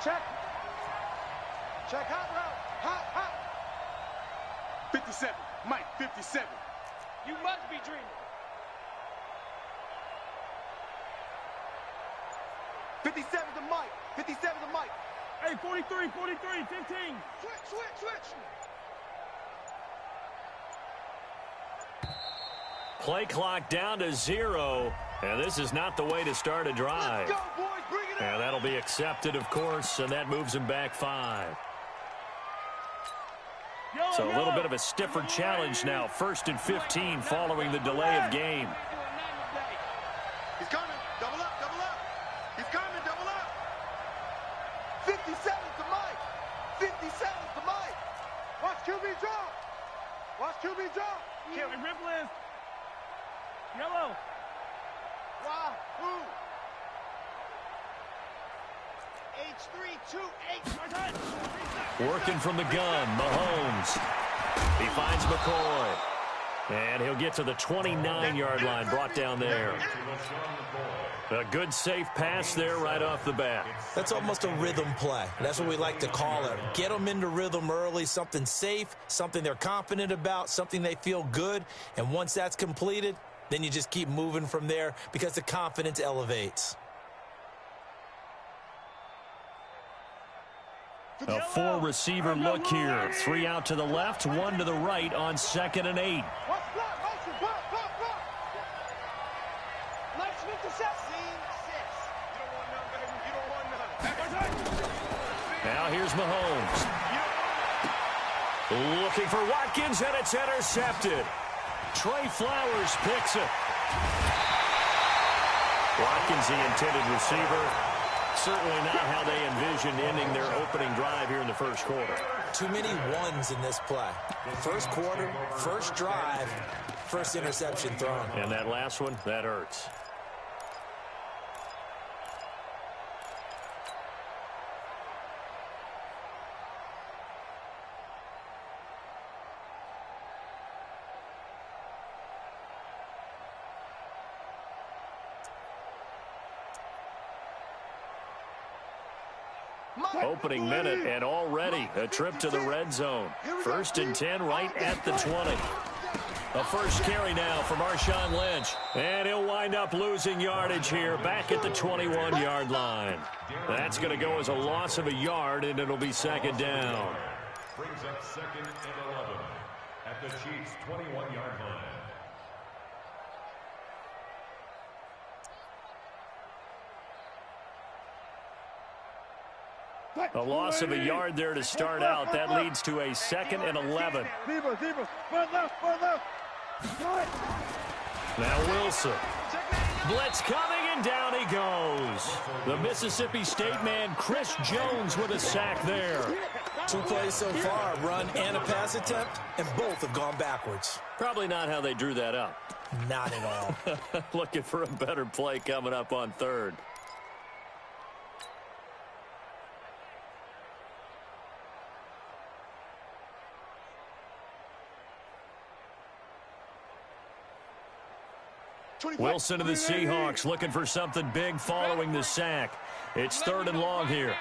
Check. Check, hot route. Hot. 57. Mike, 57. You must be dreaming. 57 to Mike. 57 to Mike. Hey, 43, 15. Switch. Play clock down to 0, and this is not the way to start a drive. Let's go, boys. Bring it on. And that'll be accepted, of course, and that moves him back 5. So a little bit of a stiffer challenge now. 1st and 15 following the delay of game. He's coming. Double up. He's coming. Double up. 57 to Mike. 57 to Mike. Watch QB drop. Kill him. Ripple is. Yellow. Wahoo. H328. Working from the gun, Mahomes. He finds McCoy. And he'll get to the 29-yard line, brought down there. A good, safe pass there right off the bat. That's almost a rhythm play. That's what we like to call it. Get them into rhythm early, something safe, something they're confident about, something they feel good. And once that's completed, then you just keep moving from there because the confidence elevates. A 4-receiver look here. 3 out to the left, 1 to the right on 2nd and 8. Now here's Mahomes. Looking for Watkins, and it's intercepted. Trey Flowers picks it. Watkins, the intended receiver. Certainly not how they envisioned ending their opening drive here in the first quarter. Too many ones in this play. First quarter, first drive, first interception thrown. And that last one, that hurts. Opening minute, and already a trip to the red zone. 1st and 10 right at the 20. A first carry now for Marshawn Lynch. And he'll wind up losing yardage here back at the 21-yard line. That's going to go as a loss of a yard, and it'll be 2nd down. Brings up 2nd and 11 at the Chiefs' 21-yard line. A loss of a yard there to start out. That leads to a 2nd and 11. Now Wilson. Blitz coming, and down he goes. The Mississippi State man, Chris Jones, with a sack there. 2 plays so far, a run and a pass attempt, and both have gone backwards. Probably not how they drew that up. Not at all. Looking for a better play coming up on 3rd. Wilson of the Seahawks looking for something big following the sack. It's 3rd and long here.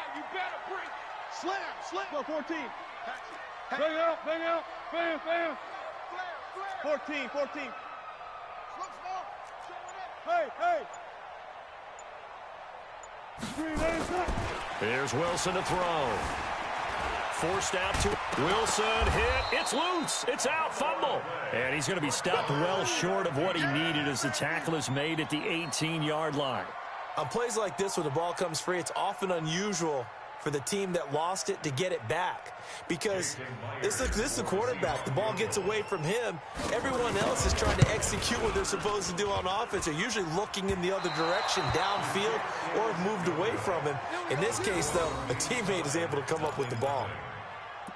Slam. Go 14. Bang out. Bam. 14. Hey. Here's Wilson to throw. Forced out to Wilson. Hit. It's loose. It's out. Fumble. And he's going to be stopped well short of what he needed as the tackle is made at the 18-yard line. On plays like this where the ball comes free, it's often unusual for the team that lost it to get it back. Because this is the quarterback. The ball gets away from him. Everyone else is trying to execute what they're supposed to do on offense. They're usually looking in the other direction, downfield, or have moved away from him. In this case, though, a teammate is able to come up with the ball.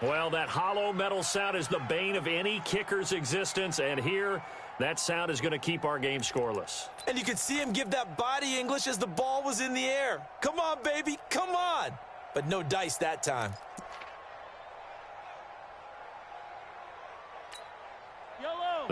Well, that hollow metal sound is the bane of any kicker's existence, and here, that sound is going to keep our game scoreless. And you could see him give that body English as the ball was in the air. Come on, baby, come on. But no dice that time.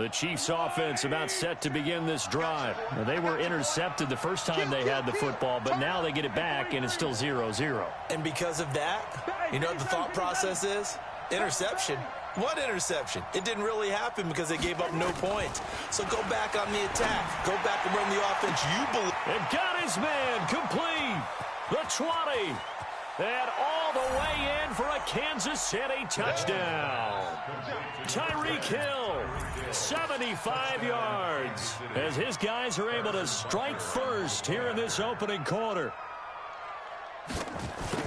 The Chiefs offense about set to begin this drive. Now, they were intercepted the first time they had the football, but now they get it back, and it's still 0-0. And because of that, you know what the thought process is? Interception. What interception? It didn't really happen because they gave up no points. So go back on the attack. Go back and run the offense you believe. And got his man complete. The 20. And all the way in for a Kansas City touchdown. Tyreek Hill, 75 yards, as his guys are able to strike first here in this opening quarter.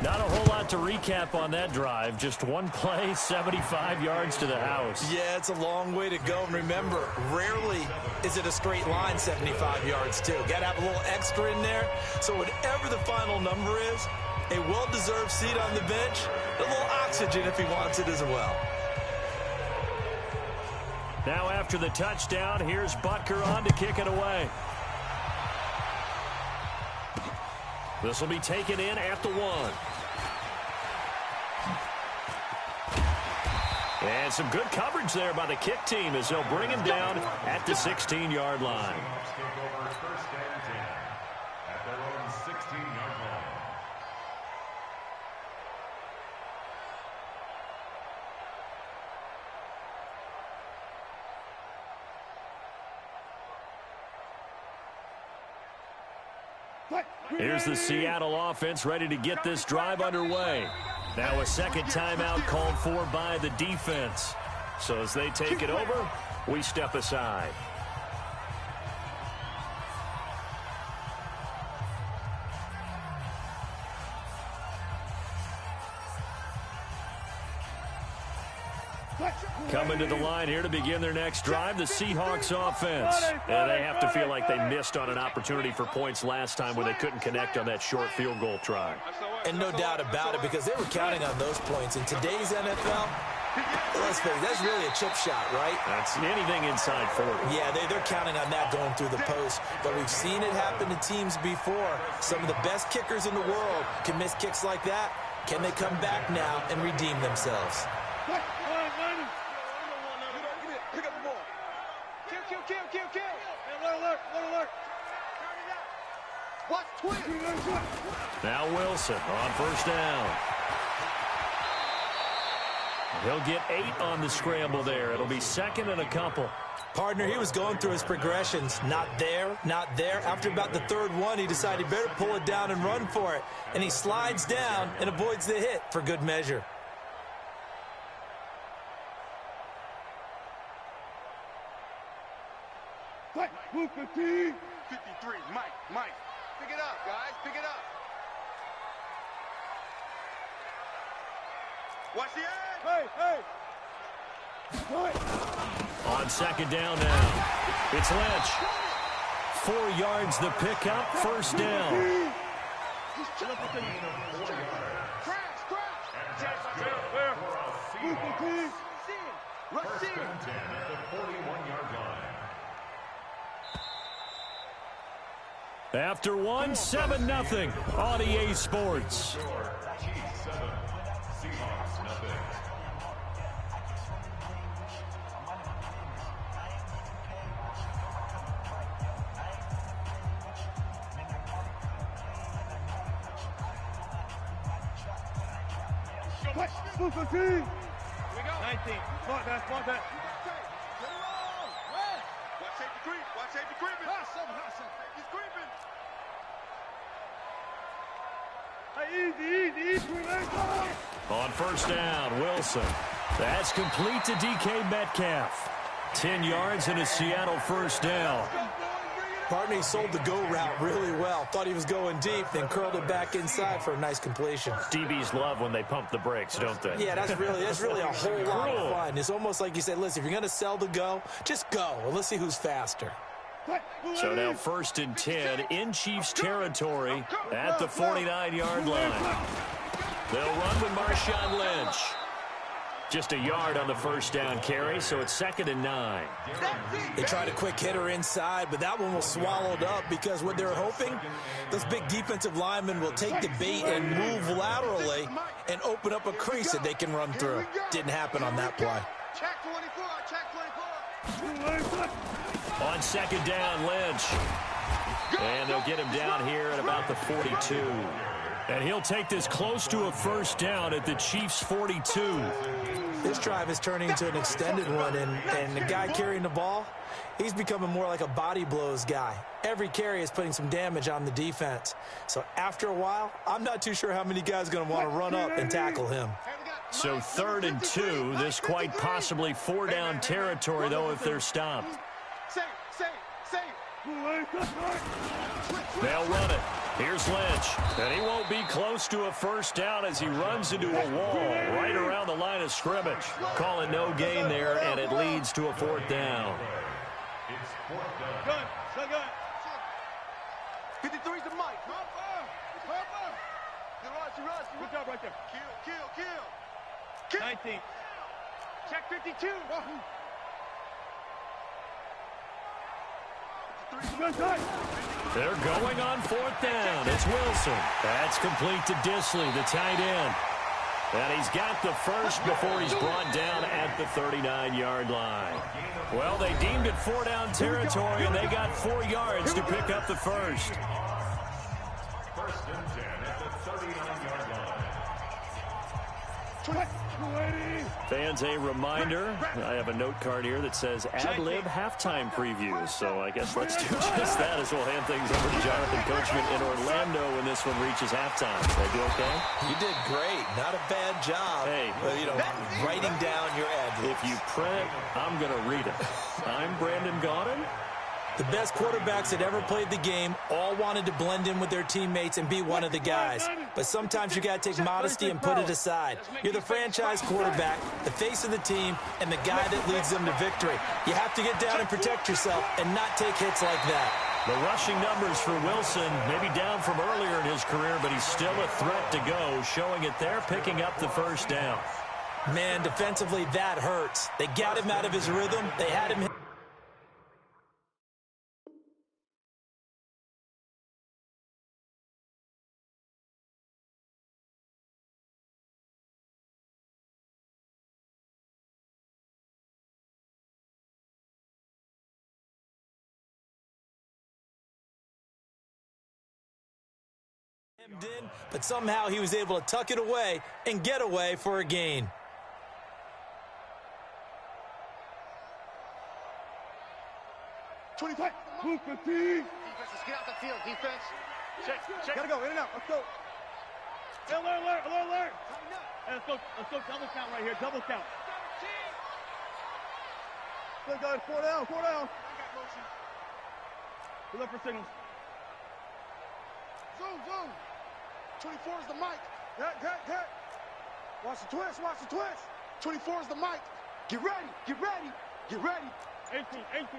Not a whole lot to recap on that drive. Just one play, 75 yards to the house. Yeah, it's a long way to go. And remember, rarely is it a straight line 75 yards, too. Got to have a little extra in there. So whatever the final number is, a well-deserved seat on the bench, a little oxygen if he wants it as well. Now after the touchdown, here's Butker on to kick it away. This will be taken in at the 1. And some good coverage there by the kick team as they'll bring him down at the 16-yard line. Here's the Seattle offense ready to get this drive underway. Now a second timeout called for by the defense. So as they take it over, we step aside. Coming to the line here to begin their next drive, the Seahawks offense. And they have to feel like they missed on an opportunity for points last time when they couldn't connect on that short field goal try. And no doubt about it, because they were counting on those points. In today's NFL, let's face it, that's really a chip shot, right? That's anything inside 40. Yeah, they're counting on that going through the post. But we've seen it happen to teams before. Some of the best kickers in the world can miss kicks like that. Can they come back now and redeem themselves? Now Wilson on first down. He'll get 8 on the scramble there. It'll be second and a couple. Partner, he was going through his progressions. Not there, not there. After about the third one, he decided he better pull it down and run for it. And he slides down and avoids the hit for good measure. Move 15. 53, Mike. Pick it up, guys. Pick it up. Watch the edge. Hey. On second down now, it's Lynch. 4 yards the pickup, first down. After one, 7-0 on EA Sports. Move 15. Here we go. 19. Smart that. Watch safety creep. Watch safety creeping. He's creeping. Hey, easy. On first down, Wilson. That's complete to DK Metcalf. 10 yards and a Seattle first down. Partner, he sold the go route really well. Thought he was going deep, then curled it back inside for a nice completion. DBs love when they pump the brakes, don't they? Yeah, that's really a whole lot of fun. It's almost like you say, listen, if you're going to sell the go, just go. And let's see who's faster. So now first and 10 in Chiefs territory at the 49-yard line. They'll run with Marshawn Lynch. Just a yard on the first down carry, so it's second and 9. They tried a quick hitter inside, but that one was swallowed up because what they're hoping, those big defensive linemen will take the bait and move laterally and open up a crease that they can run through. Didn't happen on that play. Check 24. On second down, Lynch. And they'll get him down here at about the 42. And he'll take this close to a first down at the Chiefs' 42. This drive is turning into an extended one, and the guy carrying the ball, he's becoming more like a body blows guy. Every carry is putting some damage on the defense. So after a while, I'm not too sure how many guys are going to want to run up and tackle him. So 3rd and 2, this quite possibly 4-down territory, though, if they're stopped. They'll run it. Here's Lynch. And he won't be close to a first down as he runs into a wall right around the line of scrimmage. Call it no gain there, and it leads to a 4th down. It's 4th down. Gun. Shotgun. 53's the mic. Good job right there. Kill. 19. Check 52. They're going on 4th down. It's Wilson. That's complete to Disley, the tight end. And he's got the first before he's brought down at the 39-yard line. Well, they deemed it 4-down territory, and they got 4 yards to pick up the first. 1st and 10 at the 39-yard line. Fans, a reminder, I have a note card here that says ad-lib halftime previews. So I guess let's do just that as we'll hand things over to Jonathan Coachman in Orlando when this one reaches halftime. Did I do okay? You did great. Not a bad job. Hey. Writing down your ad-libs. If you print, I'm going to read it. I'm Brandon Gaudin. The best quarterbacks that ever played the game all wanted to blend in with their teammates and be one of the guys. But sometimes you got to take modesty and put it aside. You're the franchise quarterback, the face of the team, and the guy that leads them to victory. You have to get down and protect yourself and not take hits like that. The rushing numbers for Wilson, maybe down from earlier in his career, but he's still a threat to go, showing it there, picking up the first down. Man, defensively, that hurts. They got him out of his rhythm. They had him. In, but somehow he was able to tuck it away and get away for a gain. Move 15. Defense, let's get out the field. Defense. Check. Gotta go, in and out. Let's go. Hey, alert. Hey, let's go double count right here. Double count. Good, guys. 4 down. Good luck for signals. Zoom. 24 is the mic. Get. Watch the twist. 24 is the mic. Get ready. 18. Echo.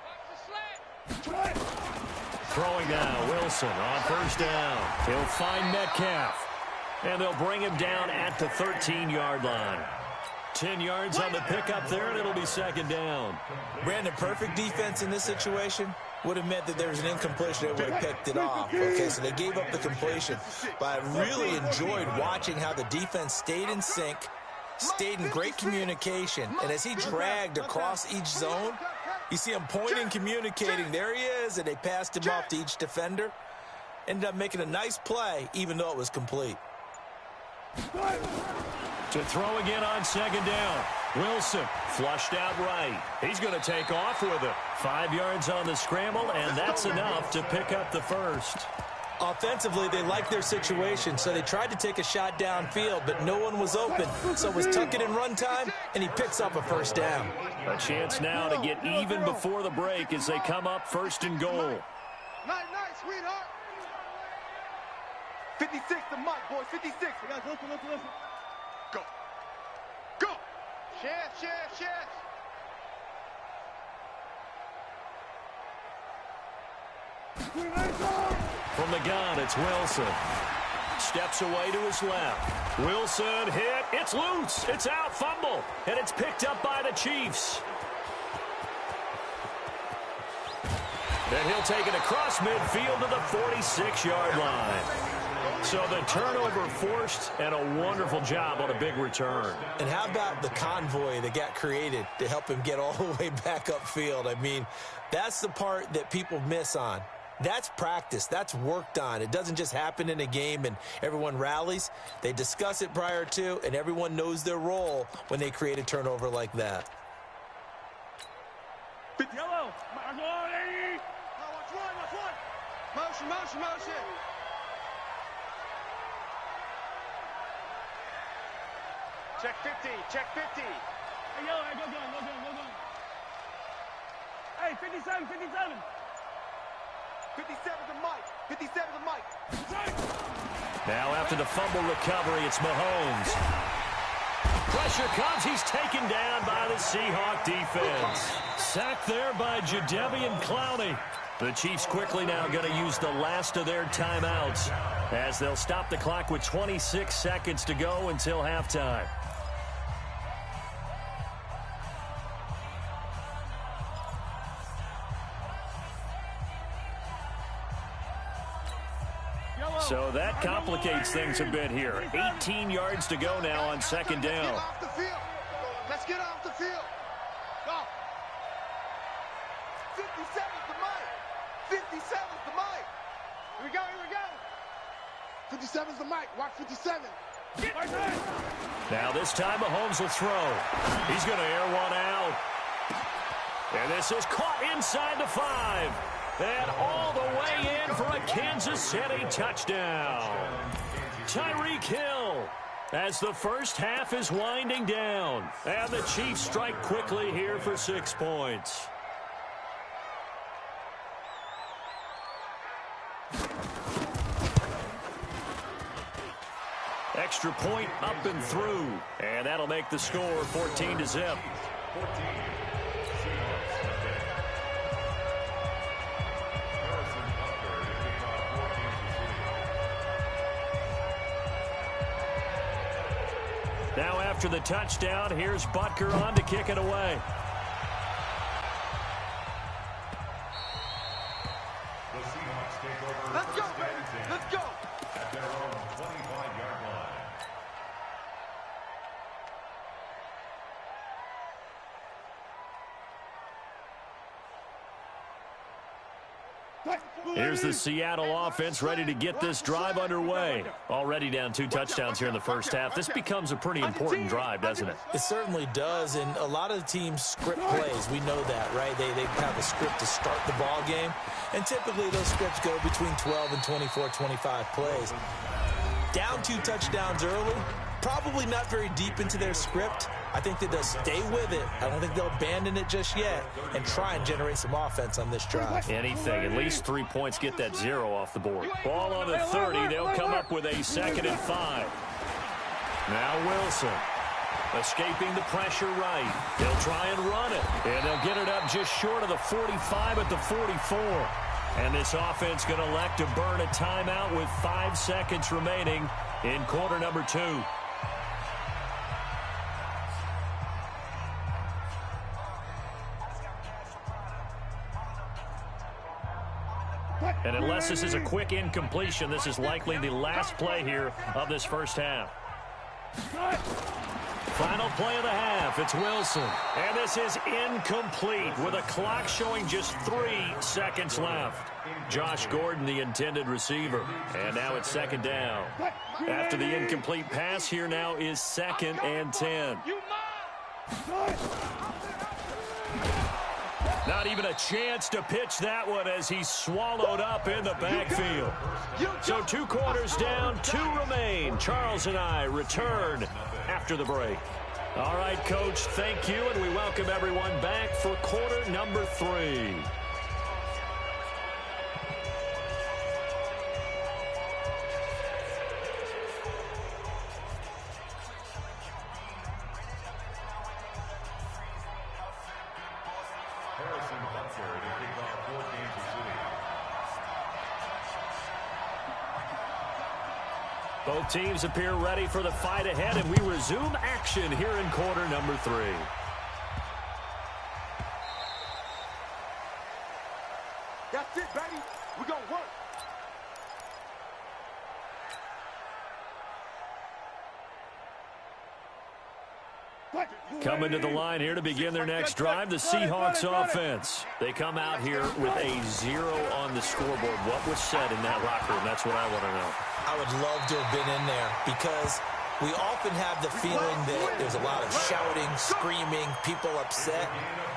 Watch the slant. Throwing now, Wilson on first down. He'll find Metcalf. And they'll bring him down at the 13-yard line. 10 yards on the pickup there, and it'll be second down. Brandon, perfect defense in this situation would have meant that there was an incompletion that would have picked it off. Okay, so they gave up the completion. But I really enjoyed watching how the defense stayed in sync, stayed in great communication. And as he dragged across each zone, you see him pointing, communicating. There he is, and they passed him off to each defender. Ended up making a nice play, even though it was complete. To throw again on second down. Wilson flushed out right. He's going to take off with it. 5 yards on the scramble, and that's enough to pick up the first. Offensively, they liked their situation, so they tried to take a shot downfield, but no one was open. So it was tuck it in run time, and he picks up a first down. A chance now to get even before the break as they come up first and goal. Nice, sweetheart. 56, the mic, boys. 56. You guys, listen. Go. Share. From the gun, it's Wilson. Steps away to his left. Wilson hit. It's loose. It's out. Fumble. And it's picked up by the Chiefs. And he'll take it across midfield to the 46-yard line. So the turnover forced, and a wonderful job on a big return. And how about the convoy that got created to help him get all the way back upfield? I mean, that's the part that people miss on. That's practice. That's worked on. It doesn't just happen in a game and everyone rallies. They discuss it prior to, and everyone knows their role when they create a turnover like that. Yellow. Watch one. Motion. Check 50. Hey, yellow. Hey, go gun. Hey, 57. 57 to Mike. Now after the fumble recovery, it's Mahomes. Pressure comes. He's taken down by the Seahawk defense. Sacked there by Jadeveon Clowney. The Chiefs quickly now going to use the last of their timeouts as they'll stop the clock with 26 seconds to go until halftime. So that complicates things a bit here. 18 yards to go now on second down. Let's get off the field. Go. 57's the Mike. 57's the Mike. Here we go. 57's the Mike. Watch 57. Now this time Mahomes will throw. He's going to air one out. And this is caught inside the 5. And all the way in for a Kansas City touchdown. Tyreek Hill as the first half is winding down. And the Chiefs strike quickly here for 6 points. Extra point up and through. And that'll make the score 14-0. Now after the touchdown, here's Butker on to kick it away. The Seahawks take over. Let's go, baby. Let's go. At their own 25-yard line. Here's the Seattle offense ready to get this drive underway. Already down 2 touchdowns here in the first half. This becomes a pretty important drive, doesn't it? It certainly does, and a lot of the teams script plays. We know that, right? They have a script to start the ball game, and typically those scripts go between 12 and 24, 25 plays. Down 2 touchdowns early, probably not very deep into their script. I think that they'll stay with it. I don't think they'll abandon it just yet and try and generate some offense on this drive. Anything. At least 3 points. Get that 0 off the board. Ball on the 30. They'll come up with a 2nd and 5. Now Wilson. Escaping the pressure right. They'll try and run it. And they'll get it up just short of the 45 at the 44. And this offense going to elect to burn a timeout with 5 seconds remaining in quarter number 2. And unless this is a quick incompletion, this is likely the last play here of this first half. Final play of the half. It's Wilson. And this is incomplete with a clock showing just 3 seconds left. Josh Gordon, the intended receiver. And now it's 2nd down. After the incomplete pass, here now is 2nd and 10. Not even a chance to pitch that one as he's swallowed up in the backfield. So 2 quarters down, 2 remain. Charles and I return after the break. All right, Coach, thank you, and we welcome everyone back for quarter number 3. Both teams appear ready for the fight ahead, and we resume action here in quarter number 3. That's it, baby. We're going to work. Coming to the line here to begin their next drive, the Seahawks offense. They come out here with a 0 on the scoreboard. What was said in that locker room? That's what I want to know. I would love to have been in there because we often have the feeling that there's a lot of shouting, screaming, people upset.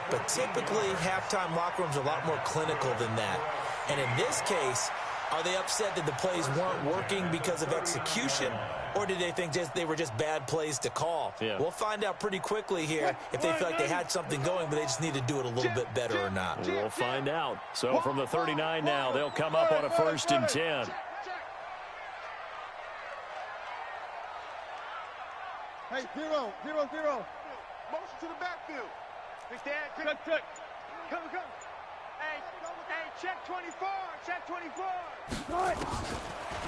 But typically, halftime locker rooms are a lot more clinical than that. And in this case, are they upset that the plays weren't working because of execution, or did they think they were just bad plays to call? Yeah. We'll find out pretty quickly here if they feel like they had something going, but they just need to do it a little bit better or not. We'll find out. So from the 39 now, they'll come up on a 1st and 10. Hey, 0, 0, 0. Motion to the backfield. Check. Come. Hey, check 24. Check 24.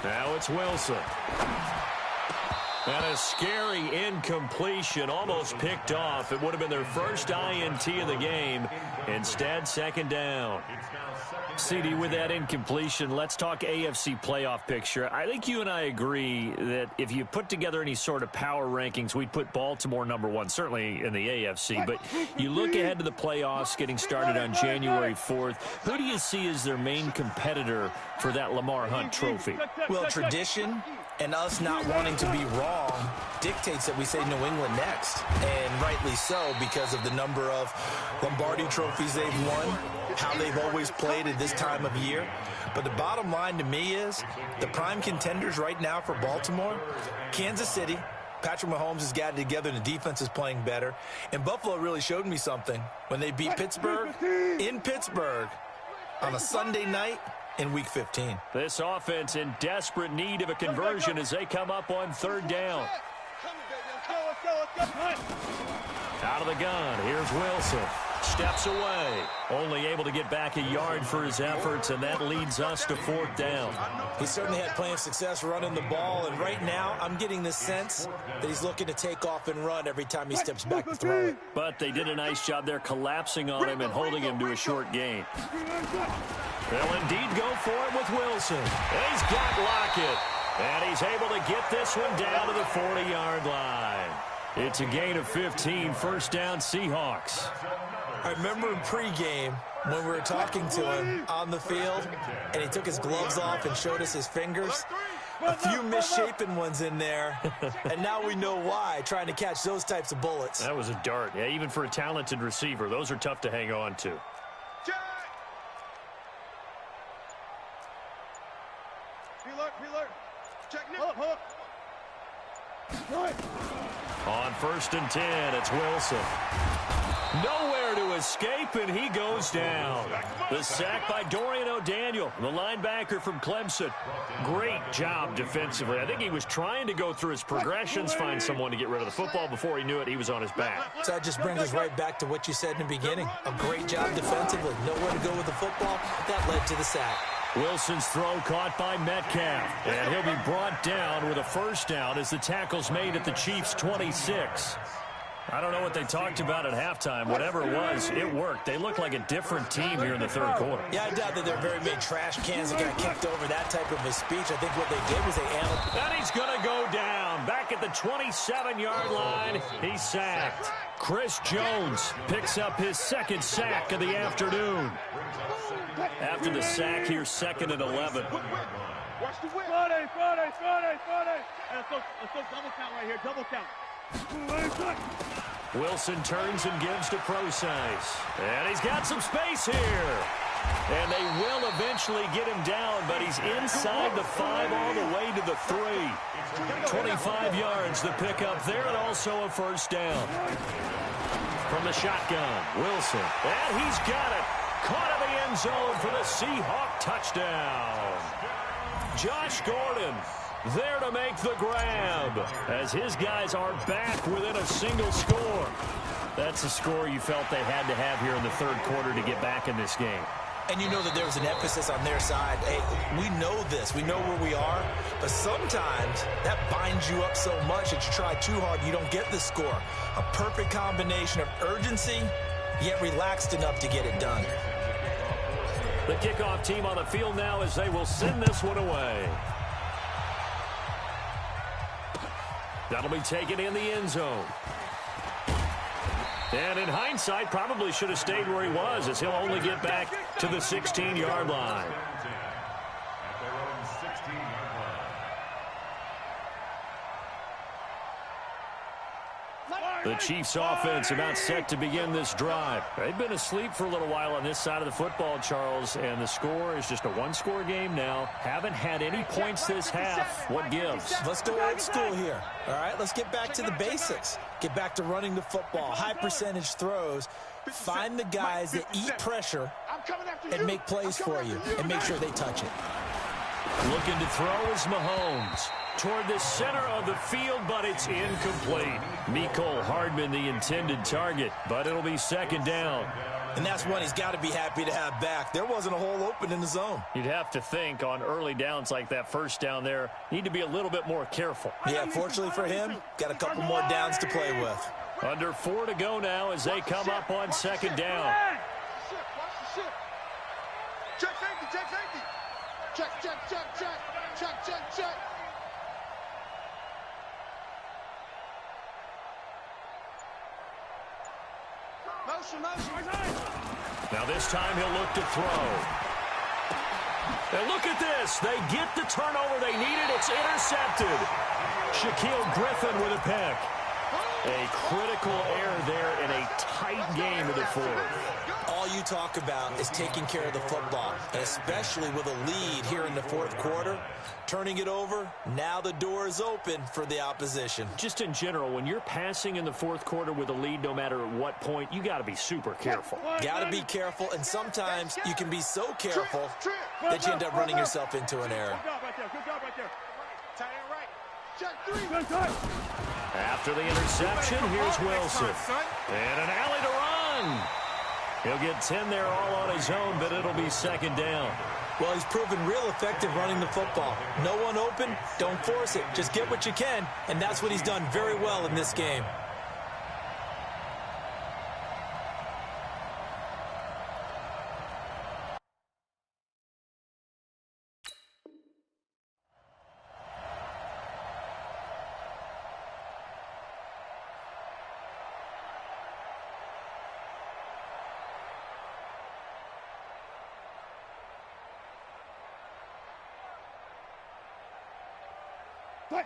Now it's Wilson. And a scary incompletion, almost picked off. It would have been their first INT of the game. Instead, 2nd down. CD, with that incompletion, let's talk AFC playoff picture. I think you and I agree that if you put together any sort of power rankings, we'd put Baltimore #1, certainly in the AFC. But you look ahead to the playoffs getting started on January 4th. Who do you see as their main competitor for that Lamar Hunt trophy? Well, tradition and us not wanting to be wrong dictates that we say New England next. And rightly so, because of the number of Lombardi trophies they've won, how they've always played at this time of year. But the bottom line to me is the prime contenders right now for Baltimore, Kansas City. Patrick Mahomes has got it together and the defense is playing better. And Buffalo really showed me something when they beat Pittsburgh in Pittsburgh on a Sunday night in Week 15. This offense in desperate need of a conversion as they come up on 3rd down. Out of the gun, here's Wilson. Steps away. Only able to get back a yard for his efforts, and that leads us to 4th down. He certainly had plenty of success running the ball, and right now I'm getting the sense that he's looking to take off and run every time he steps back to throw it. But they did a nice job there collapsing on him and holding him to a short gain. They'll indeed go for it with Wilson. He's got Lockett, and he's able to get this one down to the 40-yard line. It's a gain of 15, 1st down Seahawks. I remember in pregame when we were talking to him on the field, and he took his gloves off and showed us his fingers. A few misshapen ones in there, and now we know why, trying to catch those types of bullets. That was a dart. Yeah, even for a talented receiver, those are tough to hang on to. On 1st and 10, it's Wilson. Nowhere to escape, and he goes down. The sack by Dorian O'Daniel, the linebacker from Clemson. Great job defensively. I think he was trying to go through his progressions, find someone to get rid of the football. Before he knew it, he was on his back. So that just brings us right back to what you said in the beginning. A great job defensively. Nowhere to go with the football. That led to the sack. Wilson's throw caught by Metcalf, and he'll be brought down with a 1st down as the tackle's made at the Chiefs' 26. I don't know what they talked about at halftime. Whatever it was, it worked. They look like a different team here in the 3rd quarter. Yeah, I doubt that they're very many trash cans that got kicked over, that type of a speech. I think what they did was they analyzed. And he's going to go down. Back at the 27-yard line, he's sacked. Chris Jones picks up his 2nd sack of the afternoon. After the sack here, 2nd and 11. Friday. Let's go double count right here, double count. Wilson turns and gives to Procise. And he's got some space here. And they will eventually get him down, but he's inside the 5 all the way to the 3. 25 yards the pickup there, and also a 1st down. From the shotgun, Wilson. And he's got it. Caught in the end zone for the Seahawk touchdown. Josh Gordon there to make the grab as his guys are back within a single score. That's a score you felt they had to have here in the 3rd quarter to get back in this game. And you know that there was an emphasis on their side. Hey, we know this. We know where we are. But sometimes that binds you up so much that you try too hard, you don't get the score. A perfect combination of urgency, yet relaxed enough to get it done. The kickoff team on the field now as they will send this one away. That'll be taken in the end zone. And in hindsight, probably should have stayed where he was, as he'll only get back to the 16-yard line. At their own 16-yard line. The Chiefs offense about set to begin this drive. They've been asleep for a little while on this side of the football, Charles, and the score is just a one-score game now. Haven't had any points this half. What gives? Let's go old school here. All right, let's get back to the basics. Get back to running the football, high percentage throws. Find the guys that eat pressure and make plays for you and make sure they touch it. Looking to throw is Mahomes. Toward the center of the field, but it's incomplete. Mecole Hardman, the intended target, but it'll be second down. And that's one he's got to be happy to have back. There wasn't a hole open in the zone. You'd have to think on early downs like that first down there, need to be a little bit more careful. Yeah, fortunately for him, got a couple more downs to play with. Under 4 to go now as they come up on second down. Check safety, check safety. Check, check, check, check. Check, check, check. Motion, motion. Now this time he'll look to throw. And look at this. They get the turnover they needed. It's intercepted. Shaquill Griffin with a pick. A critical error there in a tight game of the fourth. All you talk about is taking care of the football, and especially with a lead here in the fourth quarter. Turning it over, now the door is open for the opposition. Just in general, when you're passing in the fourth quarter with a lead, no matter at what point, you got to be super careful. Got to be careful, and sometimes you can be so careful that you end up running yourself into an error. Good job right there. Good job right there. Tight end right. Check three. Good time. After the interception, here's Wilson. And an alley to run. He'll get 10 there all on his own, but it'll be second down. Well, he's proven real effective running the football. No one open, don't force it. Just get what you can, and that's what he's done very well in this game.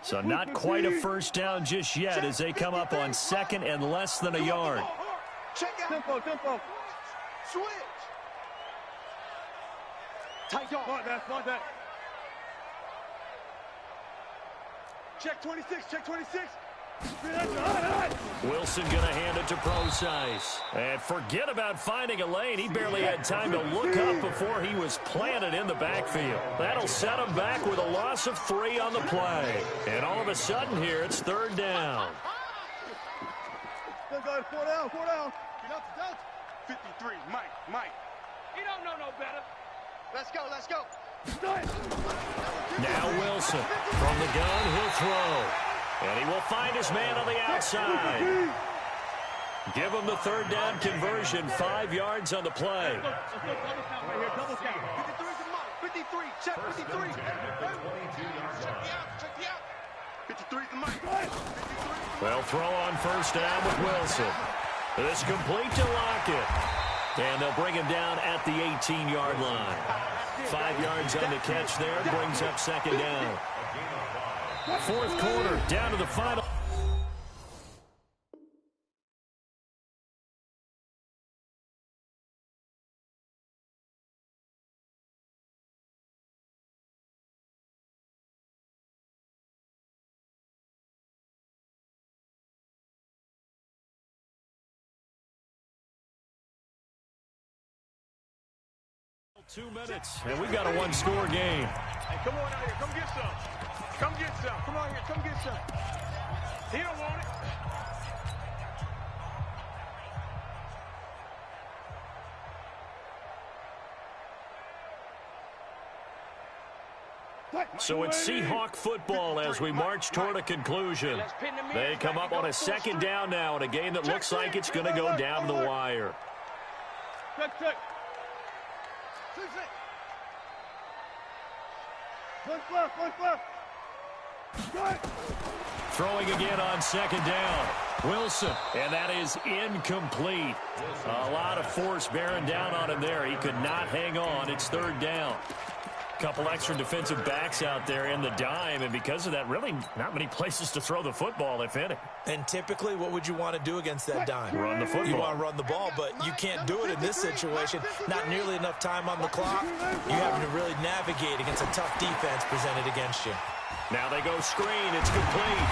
So not quite a first down just yet as they come up on second and less than a yard. Check out. Tempo, tempo. Switch. Tight dog. Smart that, smart that. Check 26, check 26. Wilson going to hand it to Procise. And forget about finding a lane. He barely had time to look up before he was planted in the backfield. That'll set him back with a loss of 3 on the play. And all of a sudden here, it's third down. Still got 4 down, 4 down. Get up to Delta. 53, Mike. He don't know no better. Let's go, let's go. Now Wilson. From the gun, he'll throw. And he will find his man on the outside. Give him the third down conversion, 5 yards on the play. Let's go double count right here, double count. 53 is the mark. 53, check 53. Check the out. 53 is the mic. Well, throw on first down with Wilson. This complete to Lockett. And they'll bring him down at the 18-yard line. 5 yards on the catch there, brings up second down. Fourth quarter, down to the final. Two minutes, and we've got a one-score game. Hey, come on out here. Come get some. Come get some. Come on here. Come get some. He don't want it. So it's Seahawk football as we march toward a conclusion. They come up on a second down now in a game that looks like it's going to go down the wire. Check. One left. Throwing again on second down. Wilson, and that is incomplete. A lot of force bearing down on him there. He could not hang on. It's third down. Couple extra defensive backs out there in the dime, and because of that, really not many places to throw the football, if any. And typically, what would you want to do against that dime? Run the football. You want to run the ball, but you can't do it in this situation. Not nearly enough time on the clock. You having to really navigate against a tough defense presented against you. Now they go screen. It's complete.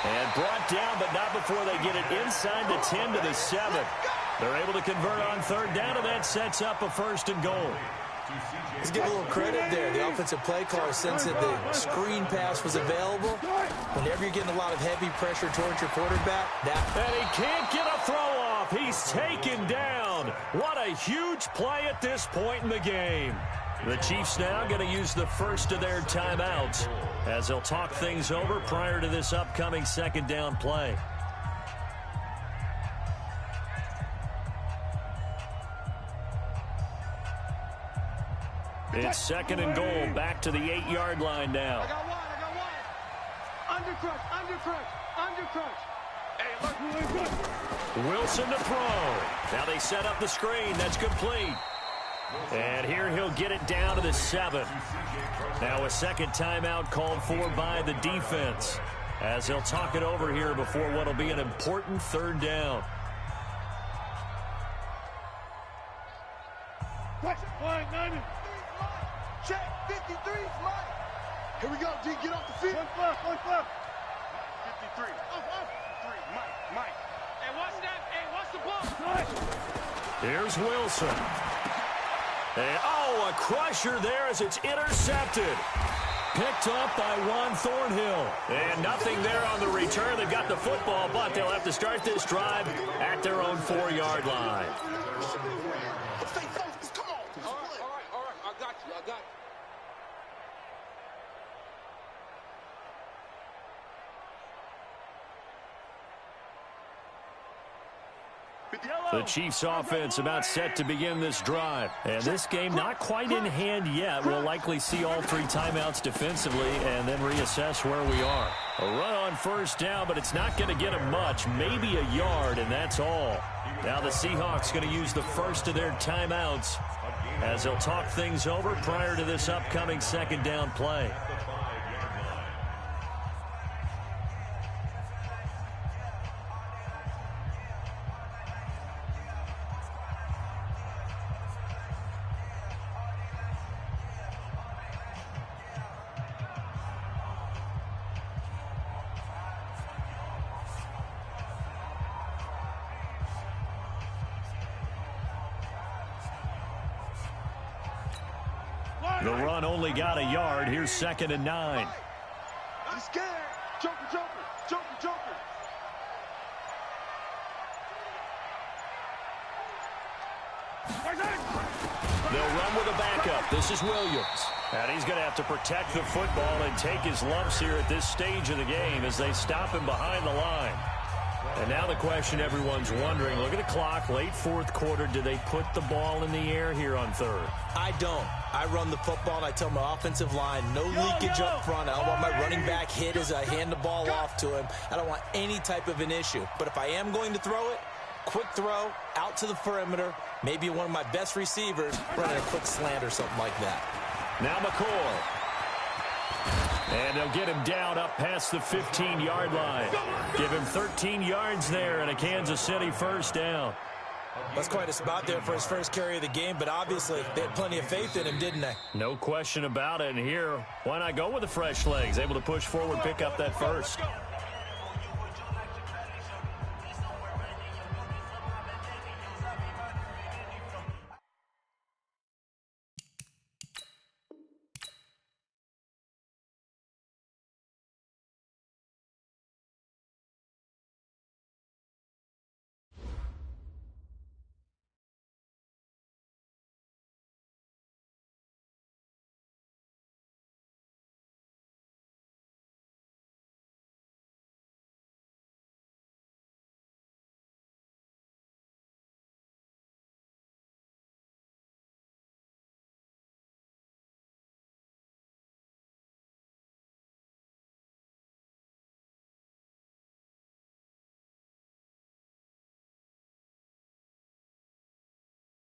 And brought down, but not before they get it inside the 10 to the 7. They're able to convert on third down, and that sets up a first and goal. Let's give a little credit there. The offensive play caller sensed that the screen pass was available. Whenever you're getting a lot of heavy pressure towards your quarterback, and he can't get a throw off. He's taken down. What a huge play at this point in the game. The Chiefs now going to use the first of their timeouts as they'll talk things over prior to this upcoming second down play. It's second and goal, back to the 8-yard line now. I got one. Undercrush. Hey, look. Wilson to throw. Now they set up the screen. That's complete. And here he'll get it down to the 7. Now a second timeout called for by the defense as they'll talk it over here before what will be an important third down. Check, 53's Mike. Here we go, D, get off the field. One left. 53. 3, Mike. Hey, watch the ball. Here's Wilson. And, a crusher there as it's intercepted. Picked up by Juan Thornhill. And nothing there on the return. They've got the football, but they'll have to start this drive at their own 4-yard line. Stay focused, come on. All right. I got you. The Chiefs offense about set to begin this drive. And this game not quite in hand yet. We'll likely see all 3 timeouts defensively and then reassess where we are. A run on first down, but it's not going to get them much. Maybe a yard, and that's all. Now the Seahawks going to use the first of their timeouts as they'll talk things over prior to this upcoming second down play. The run only got a yard. Here's second and 9. He's scared. Joker. They'll run with a backup. This is Williams. And he's going to have to protect the football and take his lumps here at this stage of the game as they stop him behind the line. And now the question everyone's wondering, look at the clock, late fourth quarter, do they put the ball in the air here on third? I don't. I run the football, and I tell my offensive line, no leakage up front. I don't want my running back hit as I hand the ball off to him. I don't want any type of an issue. But if I am going to throw it, quick throw, out to the perimeter, maybe one of my best receivers running a quick slant or something like that. Now McCoy. And they'll get him down up past the 15-yard line. Give him 13 yards there and a Kansas City first down. That's quite a spot there for his first carry of the game, but obviously they had plenty of faith in him, didn't they? No question about it. And here, why not go with the fresh legs? Able to push forward, pick up that first.